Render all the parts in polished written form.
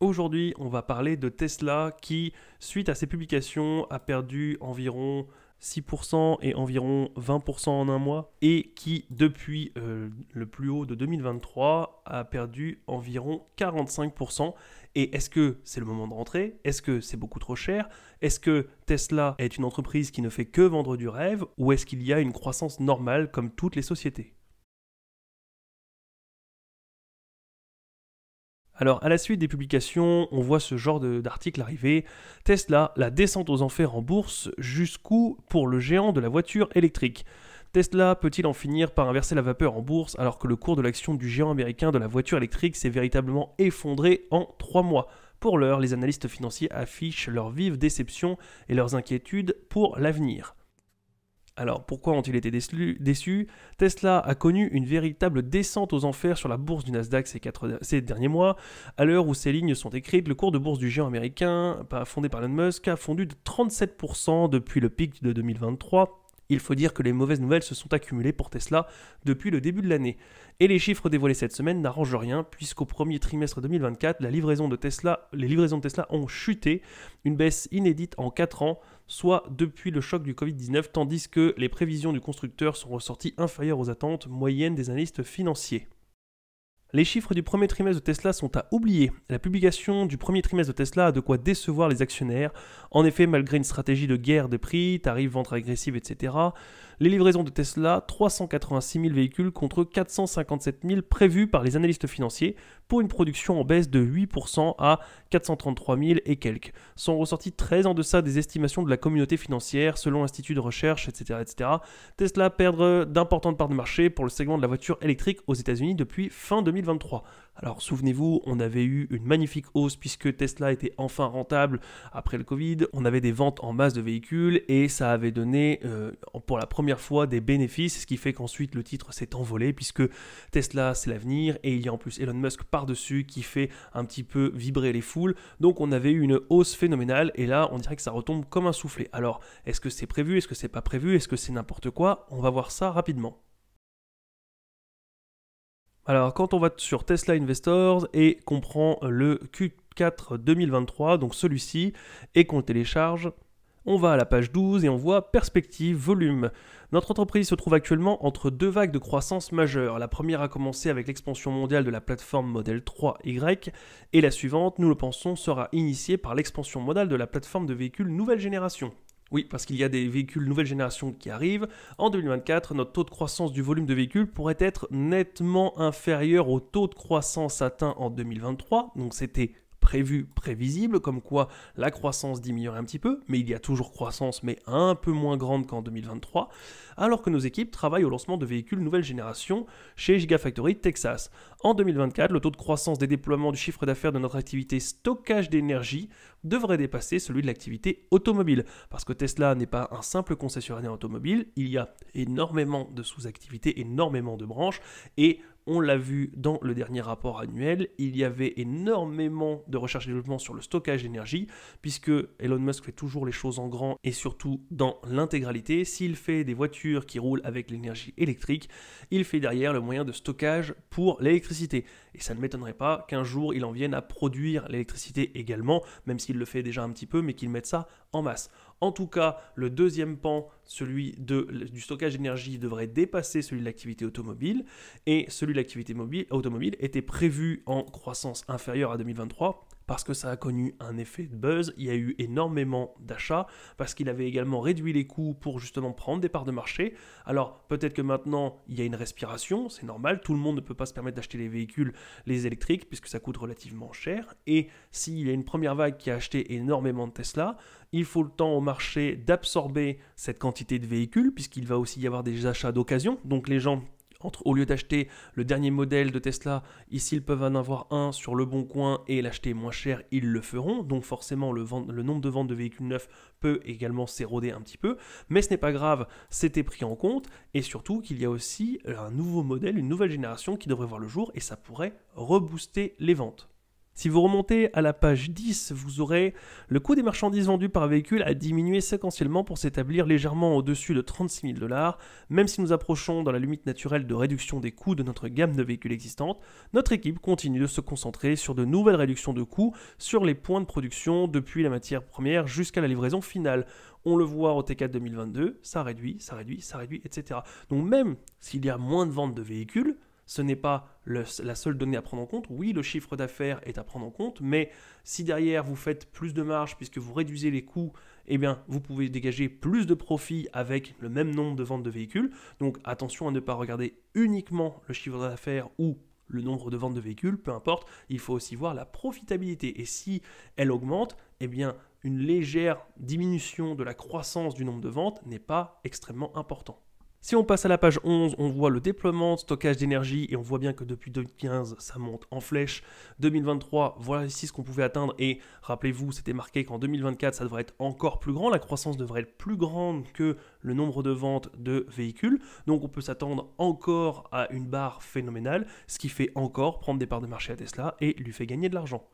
Aujourd'hui, on va parler de Tesla qui, suite à ses publications, a perdu environ 6% et environ 20% en un mois et qui, depuis le plus haut de 2023, a perdu environ 45%. Et est-ce que c'est le moment de rentrer? Est-ce que c'est beaucoup trop cher? Est-ce que Tesla est une entreprise qui ne fait que vendre du rêve? Ou est-ce qu'il y a une croissance normale comme toutes les sociétés? Alors, à la suite des publications, on voit ce genre d'article arriver. Tesla, la descente aux enfers en bourse, jusqu'où pour le géant de la voiture électrique? Tesla peut-il en finir par inverser la vapeur en bourse alors que le cours de l'action du géant américain de la voiture électrique s'est véritablement effondré en 3 mois? Pour l'heure, les analystes financiers affichent leur vive déception et leurs inquiétudes pour l'avenir. Alors, pourquoi ont-ils été déçus? Tesla a connu une véritable descente aux enfers sur la bourse du Nasdaq ces derniers mois. À l'heure où ces lignes sont écrites, le cours de bourse du géant américain, fondé par Elon Musk, a fondu de 37% depuis le pic de 2023. Il faut dire que les mauvaises nouvelles se sont accumulées pour Tesla depuis le début de l'année. Et les chiffres dévoilés cette semaine n'arrangent rien, puisqu'au premier trimestre 2024, les livraisons de Tesla ont chuté, une baisse inédite en 4 ans, soit depuis le choc du Covid-19, tandis que les prévisions du constructeur sont ressorties inférieures aux attentes moyennes des analystes financiers. Les chiffres du premier trimestre de Tesla sont à oublier. La publication du premier trimestre de Tesla a de quoi décevoir les actionnaires. En effet, malgré une stratégie de guerre des prix, tarifs, ventes agressives, etc., les livraisons de Tesla, 386 000 véhicules contre 457 000 prévus par les analystes financiers, pour une production en baisse de 8% à 433 000 et quelques, sont ressortis très en deçà des estimations de la communauté financière selon l'Institut de recherche, etc., etc. Tesla perd d'importantes parts de marché pour le segment de la voiture électrique aux États-Unis depuis fin 2023. Alors souvenez-vous, on avait eu une magnifique hausse puisque Tesla était enfin rentable après le Covid. On avait des ventes en masse de véhicules et ça avait donné pour la première fois des bénéfices, ce qui fait qu'ensuite le titre s'est envolé puisque Tesla c'est l'avenir et il y a en plus Elon Musk par-dessus qui fait un petit peu vibrer les foules. Donc on avait eu une hausse phénoménale et là on dirait que ça retombe comme un soufflet. Alors est-ce que c'est prévu? Est-ce que c'est pas prévu? Est-ce que c'est n'importe quoi? On va voir ça rapidement. Alors, quand on va sur Tesla Investors et qu'on prend le Q4 2023, donc celui-ci, et qu'on le télécharge, on va à la page 12 et on voit Perspective, volume. Notre entreprise se trouve actuellement entre deux vagues de croissance majeures. La première a commencé avec l'expansion mondiale de la plateforme Model 3Y et la suivante, nous le pensons, sera initiée par l'expansion modale de la plateforme de véhicules nouvelle génération. Oui, parce qu'il y a des véhicules nouvelle génération qui arrivent. En 2024, notre taux de croissance du volume de véhicules pourrait être nettement inférieur au taux de croissance atteint en 2023. Donc c'était prévisible, comme quoi la croissance diminuerait un petit peu, mais il y a toujours croissance, mais un peu moins grande qu'en 2023, alors que nos équipes travaillent au lancement de véhicules nouvelle génération chez Gigafactory Texas. En 2024, le taux de croissance des déploiements du chiffre d'affaires de notre activité stockage d'énergie devrait dépasser celui de l'activité automobile, parce que Tesla n'est pas un simple concessionnaire automobile, il y a énormément de sous-activités, énormément de branches, et on l'a vu dans le dernier rapport annuel, il y avait énormément de recherche et développement sur le stockage d'énergie, puisque Elon Musk fait toujours les choses en grand et surtout dans l'intégralité. S'il fait des voitures qui roulent avec l'énergie électrique, il fait derrière le moyen de stockage pour l'électricité. Et ça ne m'étonnerait pas qu'un jour il en vienne à produire l'électricité également, même s'il le fait déjà un petit peu, mais qu'il mette ça en masse. En tout cas, le deuxième pan, celui du stockage d'énergie, devrait dépasser celui de l'activité automobile, et celui de l'activité automobile était prévu en croissance inférieure à 2023, parce que ça a connu un effet de buzz, il y a eu énormément d'achats, parce qu'il avait également réduit les coûts pour justement prendre des parts de marché. Alors peut-être que maintenant il y a une respiration, c'est normal, tout le monde ne peut pas se permettre d'acheter les véhicules, les électriques, puisque ça coûte relativement cher, et s'il y a une première vague qui a acheté énormément de Tesla, il faut le temps au marché d'absorber cette quantité de véhicules, puisqu'il va aussi y avoir des achats d'occasion, donc les gens au lieu d'acheter le dernier modèle de Tesla, ici ils peuvent en avoir un sur le bon coin et l'acheter moins cher, ils le feront. Donc forcément le nombre de ventes de véhicules neufs peut également s'éroder un petit peu. Mais ce n'est pas grave, c'était pris en compte. Et surtout qu'il y a aussi un nouveau modèle, une nouvelle génération qui devrait voir le jour et ça pourrait rebooster les ventes. Si vous remontez à la page 10, vous aurez le coût des marchandises vendues par véhicule a diminué séquentiellement pour s'établir légèrement au-dessus de 36 000 $. Même si nous approchons dans la limite naturelle de réduction des coûts de notre gamme de véhicules existantes, notre équipe continue de se concentrer sur de nouvelles réductions de coûts sur les points de production depuis la matière première jusqu'à la livraison finale. On le voit au T4 2022, ça réduit, etc. Donc même s'il y a moins de ventes de véhicules, ce n'est pas la seule donnée à prendre en compte. Oui, le chiffre d'affaires est à prendre en compte, mais si derrière vous faites plus de marge puisque vous réduisez les coûts, eh bien vous pouvez dégager plus de profit avec le même nombre de ventes de véhicules. Donc attention à ne pas regarder uniquement le chiffre d'affaires ou le nombre de ventes de véhicules, peu importe, il faut aussi voir la profitabilité. Et si elle augmente, eh bien une légère diminution de la croissance du nombre de ventes n'est pas extrêmement important. Si on passe à la page 11, on voit le déploiement de stockage d'énergie et on voit bien que depuis 2015, ça monte en flèche. 2023, voilà ici ce qu'on pouvait atteindre et rappelez-vous, c'était marqué qu'en 2024, ça devrait être encore plus grand. La croissance devrait être plus grande que le nombre de ventes de véhicules. Donc on peut s'attendre encore à une barre phénoménale, ce qui fait encore prendre des parts de marché à Tesla et lui fait gagner de l'argent.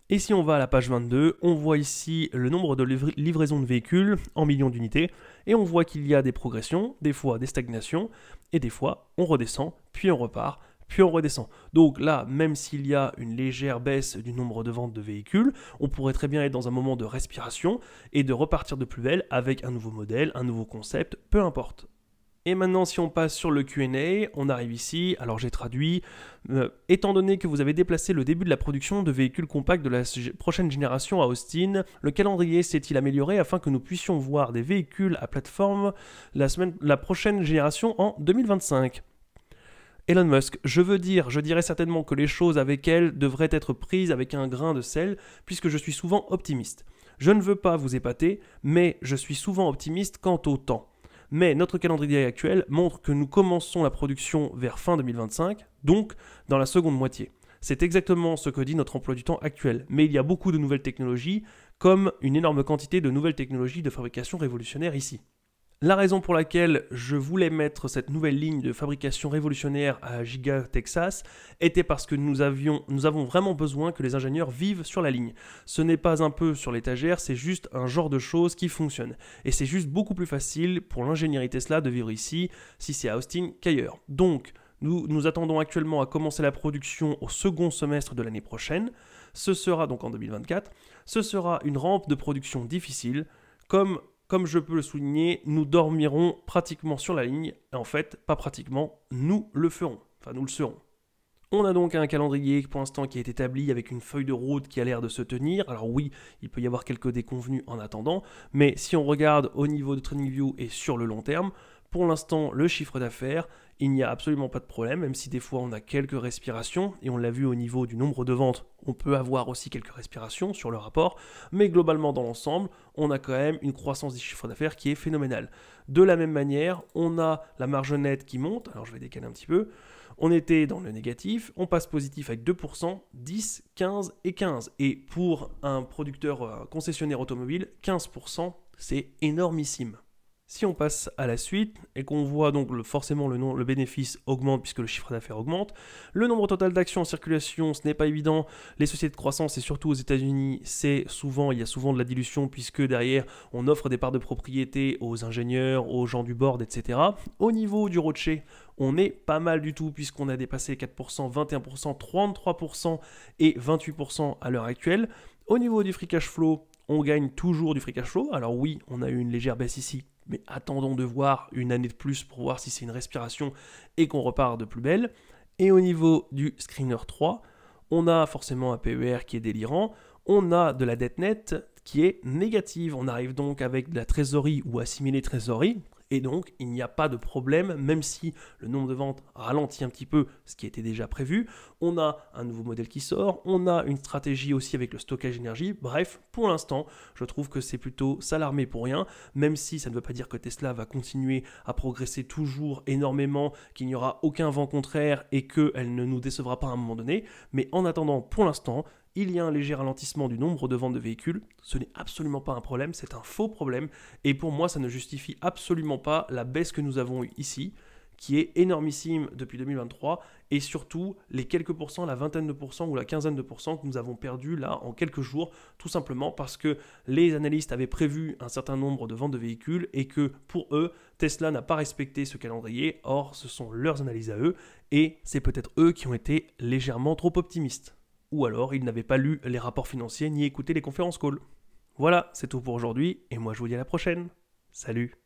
Et si on va à la page 22, on voit ici le nombre de livraisons de véhicules en millions d'unités, et on voit qu'il y a des progressions, des fois des stagnations, et des fois on redescend, puis on repart, puis on redescend. Donc là, même s'il y a une légère baisse du nombre de ventes de véhicules, on pourrait très bien être dans un moment de respiration et de repartir de plus belle avec un nouveau modèle, un nouveau concept, peu importe. Et maintenant, si on passe sur le Q&A, on arrive ici. Alors j'ai traduit. Étant donné que vous avez déplacé le début de la production de véhicules compacts de la prochaine génération à Austin, le calendrier s'est-il amélioré afin que nous puissions voir des véhicules à plateforme la prochaine génération en 2025 ? Elon Musk, je dirais certainement que les choses avec elle devraient être prises avec un grain de sel, puisque je suis souvent optimiste. Je ne veux pas vous épater, mais je suis souvent optimiste quant au temps. Mais notre calendrier actuel montre que nous commençons la production vers fin 2025, donc dans la seconde moitié. C'est exactement ce que dit notre emploi du temps actuel, mais il y a beaucoup de nouvelles technologies, comme une énorme quantité de nouvelles technologies de fabrication révolutionnaire ici. La raison pour laquelle je voulais mettre cette nouvelle ligne de fabrication révolutionnaire à Giga Texas était parce que nous avons vraiment besoin que les ingénieurs vivent sur la ligne. Ce n'est pas un peu sur l'étagère, c'est juste un genre de choses qui fonctionne. Et c'est juste beaucoup plus facile pour l'ingénierie Tesla de vivre ici, si c'est à Austin qu'ailleurs. Donc, nous attendons actuellement à commencer la production au second semestre de l'année prochaine. Ce sera donc en 2024. Ce sera une rampe de production difficile, comme je peux le souligner, nous dormirons pratiquement sur la ligne. Et en fait, pas pratiquement, nous le ferons. Enfin, nous le serons. On a donc un calendrier pour l'instant qui est établi avec une feuille de route qui a l'air de se tenir. Alors oui, il peut y avoir quelques déconvenues en attendant, mais si on regarde au niveau de TradingView et sur le long terme, pour l'instant, le chiffre d'affaires, il n'y a absolument pas de problème, même si des fois on a quelques respirations, et on l'a vu au niveau du nombre de ventes, on peut avoir aussi quelques respirations sur le rapport, mais globalement dans l'ensemble, on a quand même une croissance des chiffres d'affaires qui est phénoménale. De la même manière, on a la marge nette qui monte, alors je vais décaler un petit peu, on était dans le négatif, on passe positif avec 2%, 10, 15 et 15. Et pour un producteur concessionnaire automobile, 15%, c'est énormissime. Si on passe à la suite et qu'on voit donc forcément le bénéfice augmente puisque le chiffre d'affaires augmente, le nombre total d'actions en circulation, ce n'est pas évident. Les sociétés de croissance et surtout aux États-Unis, il y a souvent de la dilution puisque derrière on offre des parts de propriété aux ingénieurs, aux gens du board, etc. Au niveau du rocher, on est pas mal du tout puisqu'on a dépassé 4%, 21%, 33% et 28% à l'heure actuelle. Au niveau du free cash flow, on gagne toujours du free cash flow. Alors oui, on a eu une légère baisse ici, mais attendons de voir une année de plus pour voir si c'est une respiration et qu'on repart de plus belle. Et au niveau du screener 3, on a forcément un PER qui est délirant, on a de la dette nette qui est négative. On arrive donc avec de la trésorerie ou assimilée trésorerie, et donc il n'y a pas de problème, même si le nombre de ventes ralentit un petit peu, ce qui était déjà prévu. On a un nouveau modèle qui sort, on a une stratégie aussi avec le stockage d'énergie. Bref, pour l'instant, je trouve que c'est plutôt s'alarmer pour rien, même si ça ne veut pas dire que Tesla va continuer à progresser toujours énormément, qu'il n'y aura aucun vent contraire et qu'elle ne nous décevra pas à un moment donné. Mais en attendant, pour l'instant, il y a un léger ralentissement du nombre de ventes de véhicules. Ce n'est absolument pas un problème, c'est un faux problème. Et pour moi, ça ne justifie absolument pas la baisse que nous avons eue ici, qui est énormissime depuis 2023, et surtout les quelques pourcents, la vingtaine de pourcents ou la quinzaine de pourcents que nous avons perdu là en quelques jours, tout simplement parce que les analystes avaient prévu un certain nombre de ventes de véhicules et que pour eux, Tesla n'a pas respecté ce calendrier. Or, ce sont leurs analyses à eux, et c'est peut-être eux qui ont été légèrement trop optimistes. Ou alors, ils n'avaient pas lu les rapports financiers ni écouté les conférences calls. Voilà, c'est tout pour aujourd'hui, et moi je vous dis à la prochaine. Salut!